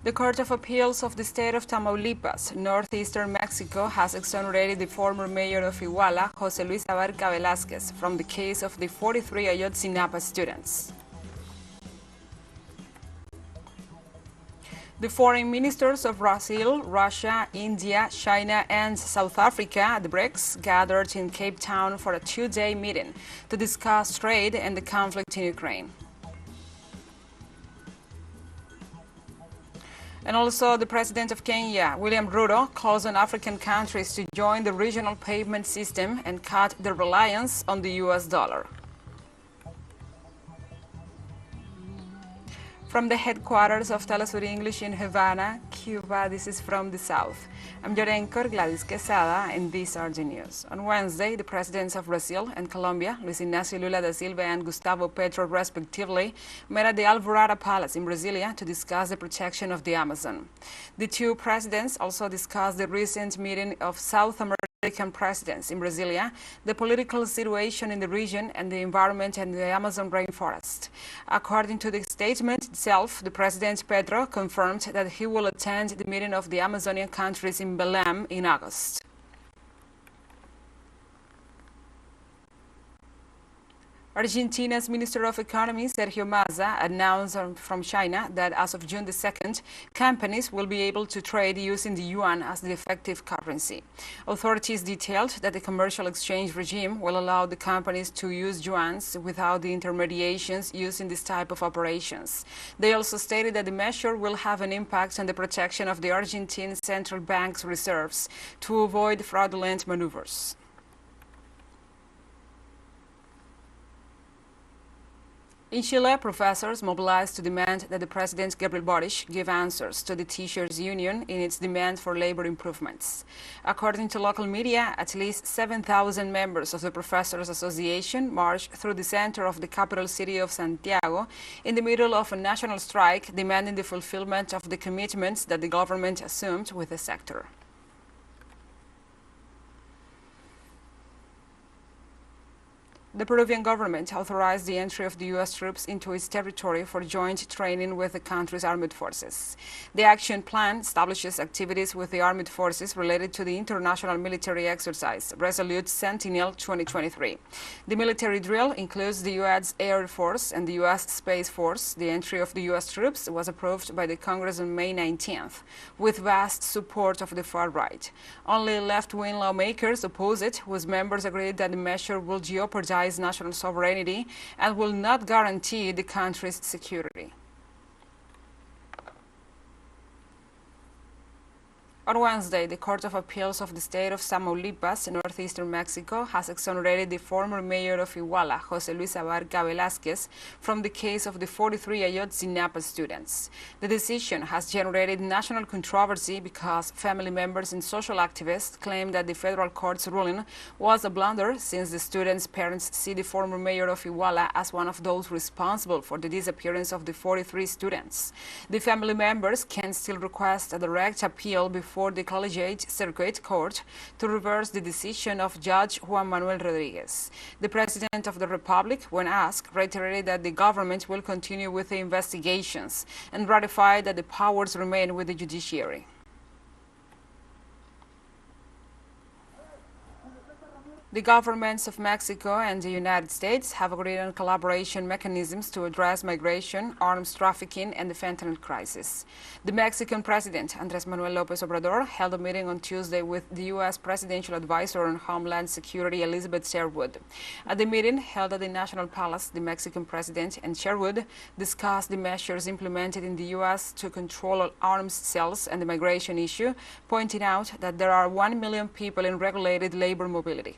The Court of Appeals of the state of Tamaulipas, northeastern Mexico, has exonerated the former mayor of Iguala, José Luis Abarca Velázquez, from the case of the 43 Ayotzinapa students. The foreign ministers of Brazil, Russia, India, China, and South Africa, the BRICS, gathered in Cape Town for a two-day meeting to discuss trade and the conflict in Ukraine. And also, the president of Kenya, William Ruto, calls on African countries to join the regional payment system and cut their reliance on the US dollar. From the headquarters of TeleSUR English in Havana, Cuba, this is From the South. I'm your anchor, Gladys Quesada, and these are the news. On Wednesday, the presidents of Brazil and Colombia, Luis Ignacio Lula da Silva and Gustavo Petro, respectively, met at the Alvorada Palace in Brasilia to discuss the protection of the Amazon. The two presidents also discussed the recent meeting of South American presidents in Brasilia, the political situation in the region, and the environment and the Amazon rainforest. According to the statement itself, the President Petro confirmed that he will attend the meeting of the Amazonian countries in Belém in August. Argentina's Minister of Economy, Sergio Massa, announced from China that as of June the 2nd, companies will be able to trade using the yuan as the effective currency. Authorities detailed that the commercial exchange regime will allow the companies to use yuans without the intermediations used in this type of operations. They also stated that the measure will have an impact on the protection of the Argentine Central Bank's reserves to avoid fraudulent maneuvers. In Chile, professors mobilized to demand that the President Gabriel Boric give answers to the teachers' union in its demand for labor improvements. According to local media, at least 7,000 members of the Professors Association marched through the center of the capital city of Santiago in the middle of a national strike demanding the fulfillment of the commitments that the government assumed with the sector. The Peruvian government authorized the entry of the U.S. troops into its territory for joint training with the country's armed forces. The action plan establishes activities with the armed forces related to the international military exercise, Resolute Sentinel 2023. The military drill includes the U.S. Air Force and the U.S. Space Force. The entry of the U.S. troops was approved by the Congress on May 19th, with vast support of the far right. Only left-wing lawmakers oppose it, whose members agreed that the measure will jeopardize national sovereignty and will not guarantee the country's security. On Wednesday, the Court of Appeals of the state of Tamaulipas, northeastern Mexico, has exonerated the former mayor of Iguala, José Luis Abarca Velázquez, from the case of the 43 Ayotzinapa students. The decision has generated national controversy because family members and social activists claim that the federal court's ruling was a blunder, since the students' parents see the former mayor of Iguala as one of those responsible for the disappearance of the 43 students. The family members can still request a direct appeal before the Collegiate Circuit Court to reverse the decision of Judge Juan Manuel Rodriguez. The President of the Republic, when asked, reiterated that the government will continue with the investigations and ratified that the powers remain with the judiciary. The governments of Mexico and the United States have agreed on collaboration mechanisms to address migration, arms trafficking, and the fentanyl crisis. The Mexican President, Andrés Manuel López Obrador, held a meeting on Tuesday with the U.S. Presidential Advisor on Homeland Security, Elizabeth Sherwood. At the meeting held at the National Palace, the Mexican President and Sherwood discussed the measures implemented in the U.S. to control arms sales and the migration issue, pointing out that there are 1 million people in regulated labor mobility.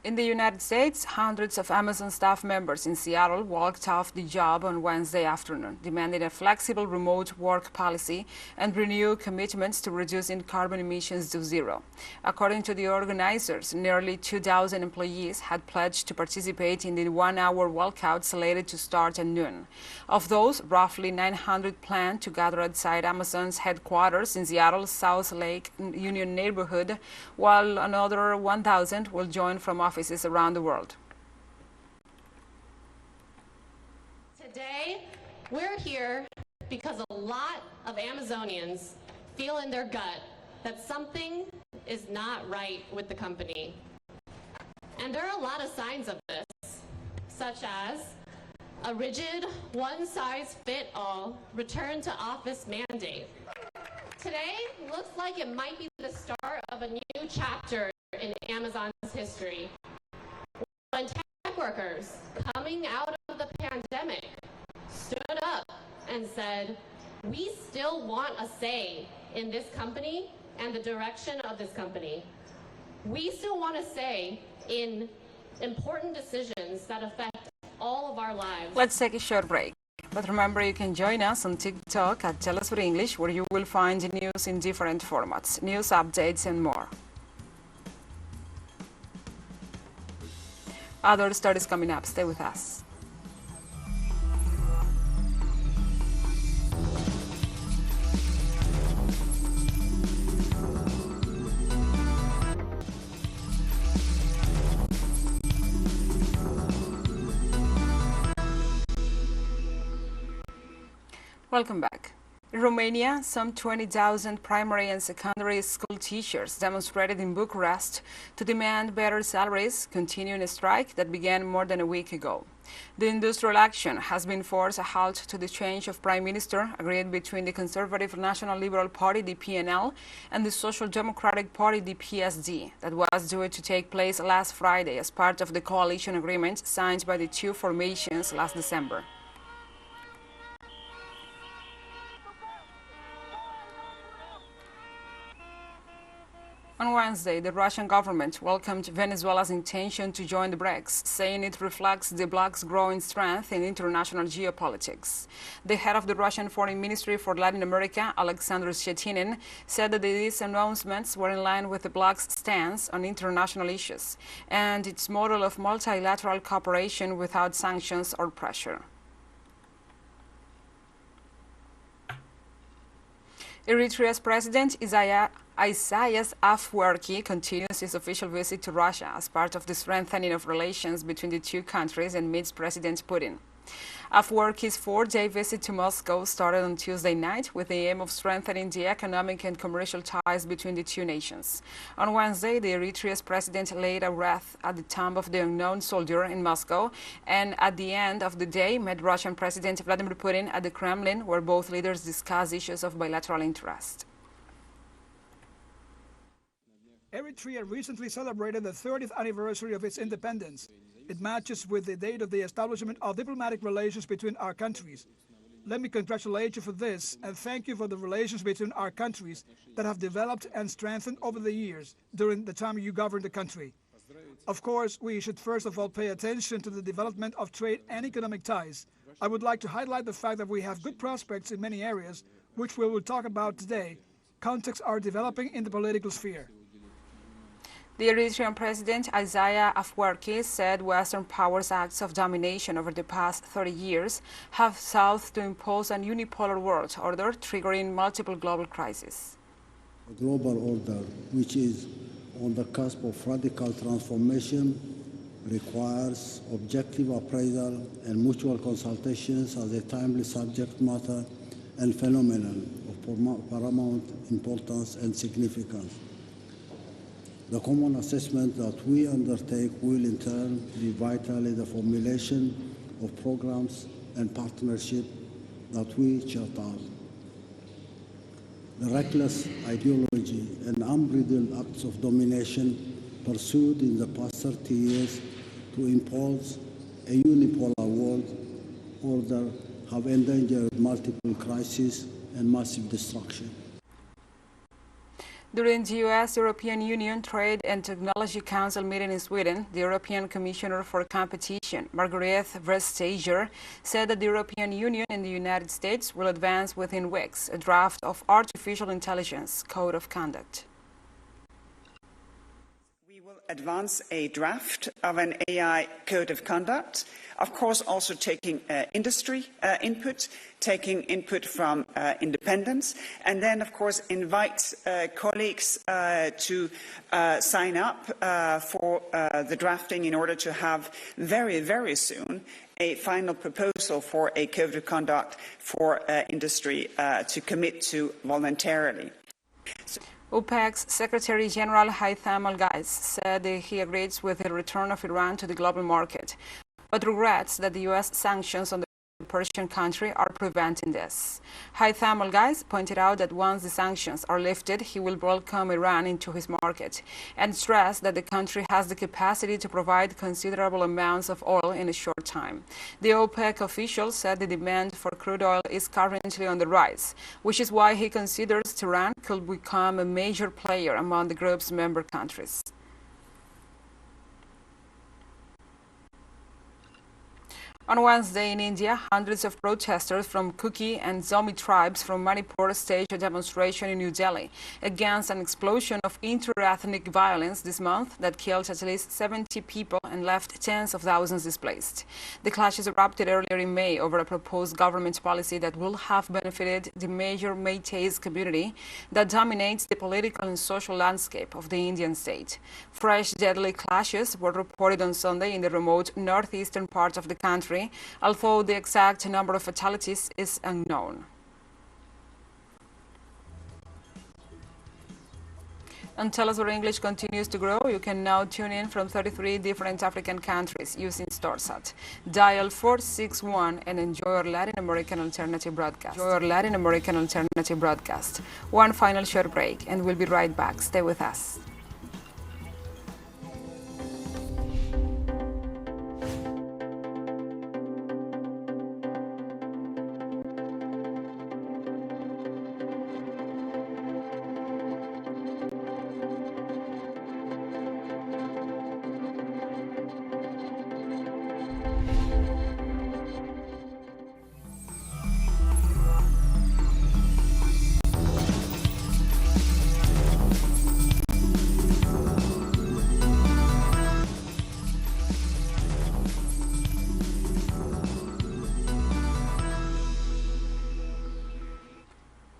In the United States, hundreds of Amazon staff members in Seattle walked off the job on Wednesday afternoon, demanding a flexible remote work policy and renewed commitments to reducing carbon emissions to zero. According to the organizers, nearly 2,000 employees had pledged to participate in the one-hour walkout slated to start at noon. Of those, roughly 900 planned to gather outside Amazon's headquarters in Seattle's South Lake Union neighborhood, while another 1,000 will join from offices around the world. Today, we're here because a lot of Amazonians feel in their gut that something is not right with the company. And there are a lot of signs of this, such as a rigid, one-size-fits-all return to office mandate. Today looks like it might be the start of a new chapter in Amazon's history, when tech workers coming out of the pandemic stood up and said, we still want a say in this company and the direction of this company. We still want a say in important decisions that affect all of our lives. Let's take a short break. But remember, you can join us on TikTok at TeleSUR English, where you will find news in different formats, news updates and more. Other stories coming up. Stay with us. Welcome back. In Romania, some 20,000 primary and secondary school teachers demonstrated in Bucharest to demand better salaries, continuing a strike that began more than a week ago. The industrial action has been forced a halt to the change of prime minister agreed between the Conservative National Liberal Party, the PNL, and the Social Democratic Party, the PSD, that was due to take place last Friday as part of the coalition agreement signed by the two formations last December. On Wednesday, the Russian government welcomed Venezuela's intention to join the BRICS, saying it reflects the bloc's growing strength in international geopolitics. The head of the Russian Foreign Ministry for Latin America, Alexander Shchetynin, said that these announcements were in line with the bloc's stance on international issues and its model of multilateral cooperation without sanctions or pressure. Eritrea's president, Isaias Afwerki, continues his official visit to Russia as part of the strengthening of relations between the two countries and meets President Putin. Afwerki's four-day visit to Moscow started on Tuesday night with the aim of strengthening the economic and commercial ties between the two nations. On Wednesday, the Eritrea's president laid a wreath at the tomb of the unknown soldier in Moscow, and at the end of the day met Russian President Vladimir Putin at the Kremlin, where both leaders discussed issues of bilateral interest. Eritrea recently celebrated the 30th anniversary of its independence. It matches with the date of the establishment of diplomatic relations between our countries. Let me congratulate you for this and thank you for the relations between our countries that have developed and strengthened over the years during the time you governed the country. Of course, we should first of all pay attention to the development of trade and economic ties. I would like to highlight the fact that we have good prospects in many areas, which we will talk about today. Contexts are developing in the political sphere. The Eritrean president, Isaias Afwerki, said Western powers' acts of domination over the past 30 years have sought to impose a unipolar world order, triggering multiple global crises. A global order, which is on the cusp of radical transformation, requires objective appraisal and mutual consultations as a timely subject matter and phenomenon of paramount importance and significance. The common assessment that we undertake will in turn be vital in the formulation of programs and partnership that we chart out. The reckless ideology and unbridled acts of domination pursued in the past 30 years to impose a unipolar world order have endangered multiple crises and massive destruction. During the U.S.-European Union Trade and Technology Council meeting in Sweden, the European Commissioner for Competition, Margrethe Vestager, said that the European Union and the United States will advance within weeks a draft of Artificial Intelligence Code of Conduct. We will advance a draft of an AI code of conduct, of course also taking industry input, taking input from independents, and then of course invite colleagues to sign up for the drafting in order to have very, very soon a final proposal for a code of conduct for industry to commit to voluntarily. OPEC's Secretary General Haytham Al-Ghais said that he agrees with the return of Iran to the global market, but regrets that the U.S. sanctions on the Persian country are preventing this. Haytham Al-Ghais pointed out that once the sanctions are lifted, he will welcome Iran into his market and stressed that the country has the capacity to provide considerable amounts of oil in a short time. The OPEC official said the demand for crude oil is currently on the rise, which is why he considers Tehran could become a major player among the group's member countries. On Wednesday in India, hundreds of protesters from Kuki and Zomi tribes from Manipur staged a demonstration in New Delhi against an explosion of inter-ethnic violence this month that killed at least 70 people and left tens of thousands displaced. The clashes erupted earlier in May over a proposed government policy that will have benefited the major Meiteis community that dominates the political and social landscape of the Indian state. Fresh deadly clashes were reported on Sunday in the remote northeastern part of the country, although the exact number of fatalities is unknown. And TeleSUR English continues to grow. You can now tune in from 33 different African countries using StoreSat. Dial 461 and enjoy our Latin American alternative broadcast. One final short break and we'll be right back. Stay with us.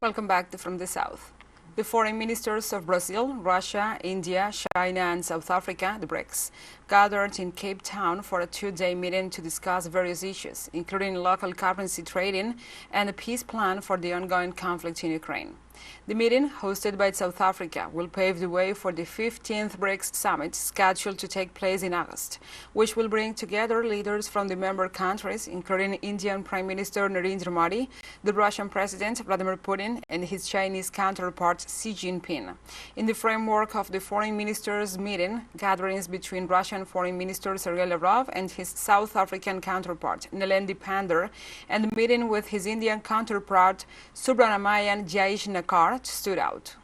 Welcome back from the South. The foreign ministers of Brazil, Russia, India, China, and South Africa, the BRICS, gathered in Cape Town for a two-day meeting to discuss various issues, including local currency trading and a peace plan for the ongoing conflict in Ukraine. The meeting, hosted by South Africa, will pave the way for the 15th BRICS summit scheduled to take place in August, which will bring together leaders from the member countries, including Indian Prime Minister Narendra Modi, the Russian President Vladimir Putin, and his Chinese counterpart Xi Jinping. In the framework of the foreign ministers' meeting, gatherings between Russian Foreign Minister Sergei Lavrov and his South African counterpart Naledi Pandor, and the meeting with his Indian counterpart Subramanian Jaishankar stood out.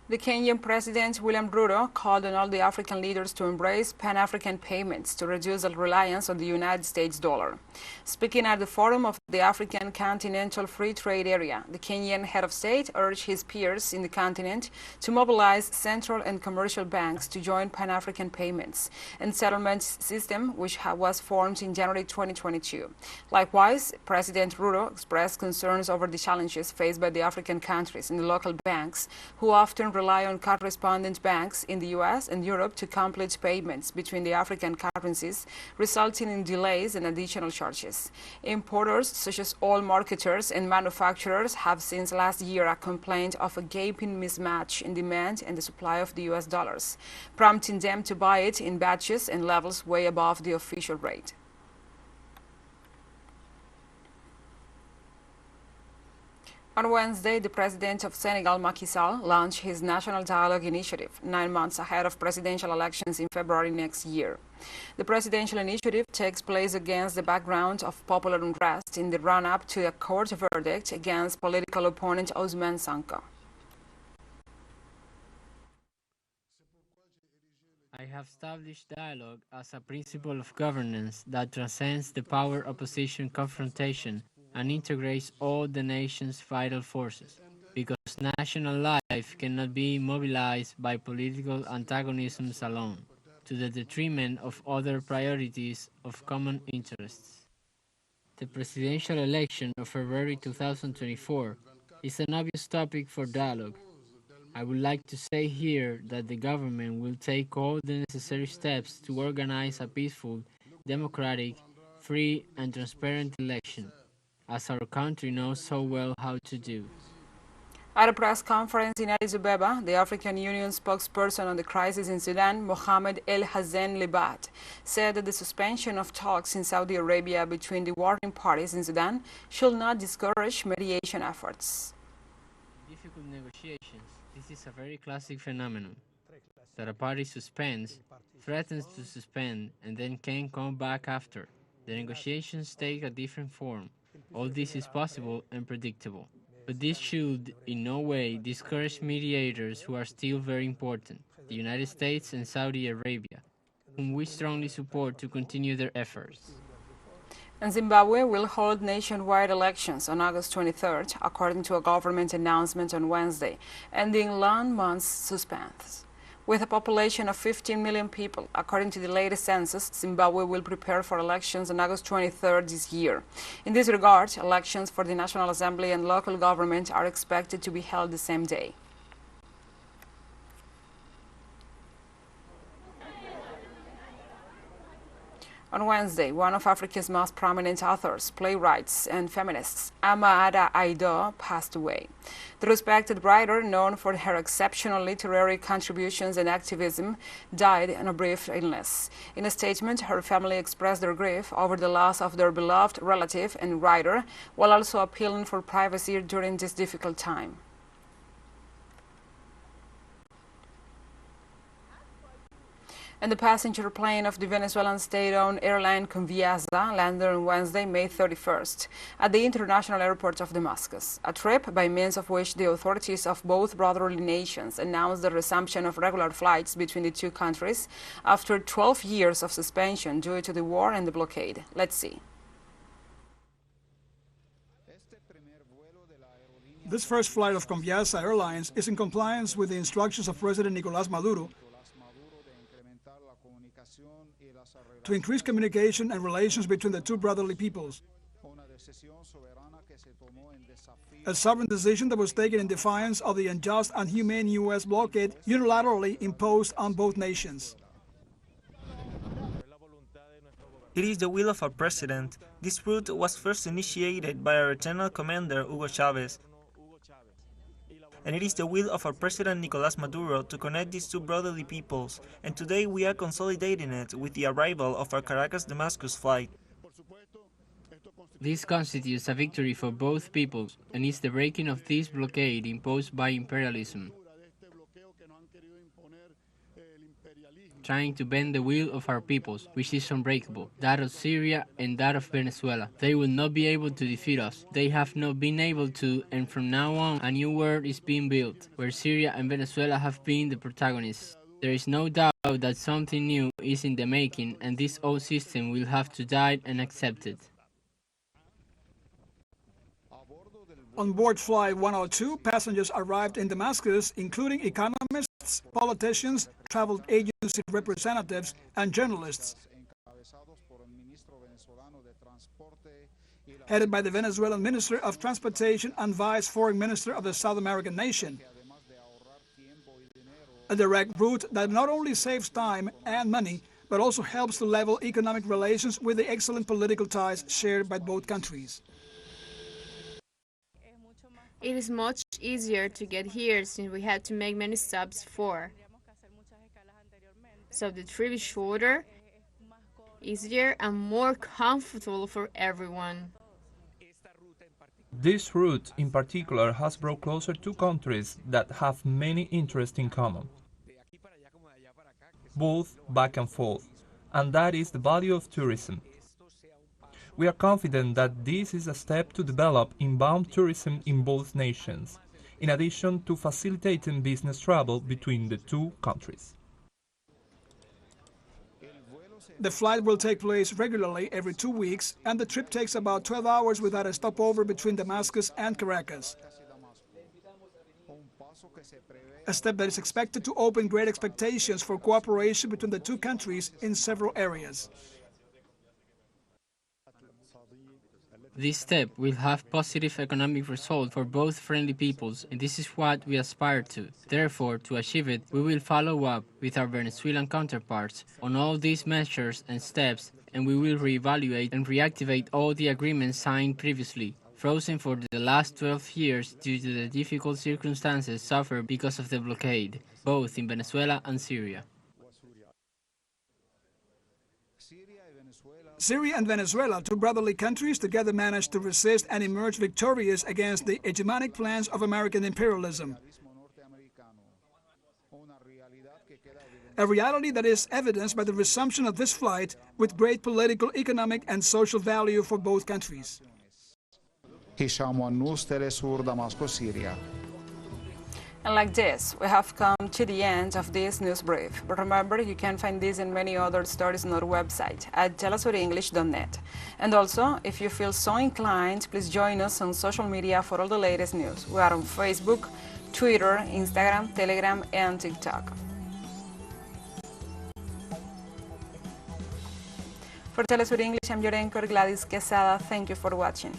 The Kenyan President William Ruto called on all the African leaders to embrace Pan-African payments to reduce the reliance on the United States dollar. Speaking at the Forum of the African Continental Free Trade Area, the Kenyan head of state urged his peers in the continent to mobilize central and commercial banks to join Pan-African payments and settlement system, which was formed in January 2022. Likewise, President Ruto expressed concerns over the challenges faced by the African countries and the local banks, who often rely on correspondent banks in the US and Europe to complete payments between the African currencies, resulting in delays and additional charges. Importers, such as oil marketers and manufacturers, have since last year complained of a gaping mismatch in demand and the supply of the US dollars, prompting them to buy it in batches and levels way above the official rate. On Wednesday, the president of Senegal, Macky Sall, launched his National Dialogue Initiative, 9 months ahead of presidential elections in February next year. The presidential initiative takes place against the background of popular unrest in the run-up to a court verdict against political opponent Ousmane Sonko. I have established dialogue as a principle of governance that transcends the power-opposition confrontation and integrates all the nation's vital forces, because because national life cannot be mobilized by political antagonisms alone, to the detriment of other priorities of common interests. The presidential election of February 2024 is an obvious topic for dialogue. I would like to say here that the government will take all the necessary steps to organize a peaceful, democratic, free and transparent election, as our country knows so well how to do. At a press conference in Addis Ababa, the African Union spokesperson on the crisis in Sudan, Mohamed El Hazen Libat, said that the suspension of talks in Saudi Arabia between the warring parties in Sudan should not discourage mediation efforts. In difficult negotiations, this is a very classic phenomenon, that a party suspends, threatens to suspend, and then can come back after. The negotiations take a different form. All this is possible and predictable. But this should in no way discourage mediators who are still very important, the United States and Saudi Arabia, whom we strongly support to continue their efforts. And Zimbabwe will hold nationwide elections on August 23rd, according to a government announcement on Wednesday, ending long months' suspense. With a population of 15 million people, according to the latest census, Zimbabwe will prepare for elections on August 23rd this year. In this regard, elections for the National Assembly and local government are expected to be held the same day. On Wednesday, one of Africa's most prominent authors, playwrights, and feminists, Ama Aido, passed away. The respected writer, known for her exceptional literary contributions and activism, died in a brief illness. In a statement, her family expressed their grief over the loss of their beloved relative and writer, while also appealing for privacy during this difficult time. And the passenger plane of the Venezuelan state-owned airline Conviasa landed on Wednesday, May 31st, at the international airport of Damascus, a trip by means of which the authorities of both brotherly nations announced the resumption of regular flights between the two countries after 12 years of suspension due to the war and the blockade. Let's see. This first flight of Conviasa Airlines is in compliance with the instructions of President Nicolás Maduro to increase communication and relations between the two brotherly peoples. A sovereign decision that was taken in defiance of the unjust and inhumane U.S. blockade unilaterally imposed on both nations. It is the will of our president. This route was first initiated by our Lieutenant Commander Hugo Chavez, and it is the will of our President Nicolás Maduro to connect these two brotherly peoples, and today we are consolidating it with the arrival of our Caracas-Damascus flight. This constitutes a victory for both peoples, and is the breaking of this blockade imposed by imperialism, trying to bend the will of our peoples, which is unbreakable, that of Syria and that of Venezuela. They will not be able to defeat us. They have not been able to, and from now on, a new world is being built, where Syria and Venezuela have been the protagonists. There is no doubt that something new is in the making, and this old system will have to die and accept it. On board Flight 102, passengers arrived in Damascus, including economists, politicians, travel agency representatives, and journalists. Headed by the Venezuelan Minister of Transportation and Vice Foreign Minister of the South American nation. A direct route that not only saves time and money, but also helps to level economic relations with the excellent political ties shared by both countries. It is much easier to get here since we had to make many stops before. So the trip is shorter, easier, and more comfortable for everyone. This route in particular has brought closer two countries that have many interests in common, both back and forth, and that is the value of tourism. We are confident that this is a step to develop inbound tourism in both nations, in addition to facilitating business travel between the two countries. The flight will take place regularly every 2 weeks, and the trip takes about 12 hours without a stopover between Damascus and Caracas. a step that is expected to open great expectations for cooperation between the two countries in several areas. This step will have positive economic results for both friendly peoples, and this is what we aspire to. Therefore, to achieve it, we will follow up with our Venezuelan counterparts on all these measures and steps, and we will reevaluate and reactivate all the agreements signed previously, frozen for the last 12 years due to the difficult circumstances suffered because of the blockade, both in Venezuela and Syria. Syria and Venezuela, two brotherly countries, together managed to resist and emerge victorious against the hegemonic plans of American imperialism. A reality that is evidenced by the resumption of this flight with great political, economic, and social value for both countries. هشام والنوس TeleSUR Damascus, Syria. And like this, we have come to the end of this news brief. But remember, you can find this and many other stories on our website at telesurenglish.net. And also, if you feel so inclined, please join us on social media for all the latest news. We are on Facebook, Twitter, Instagram, Telegram, and TikTok. For TeleSUR English, I'm your anchor, Gladys Quesada. Thank you for watching.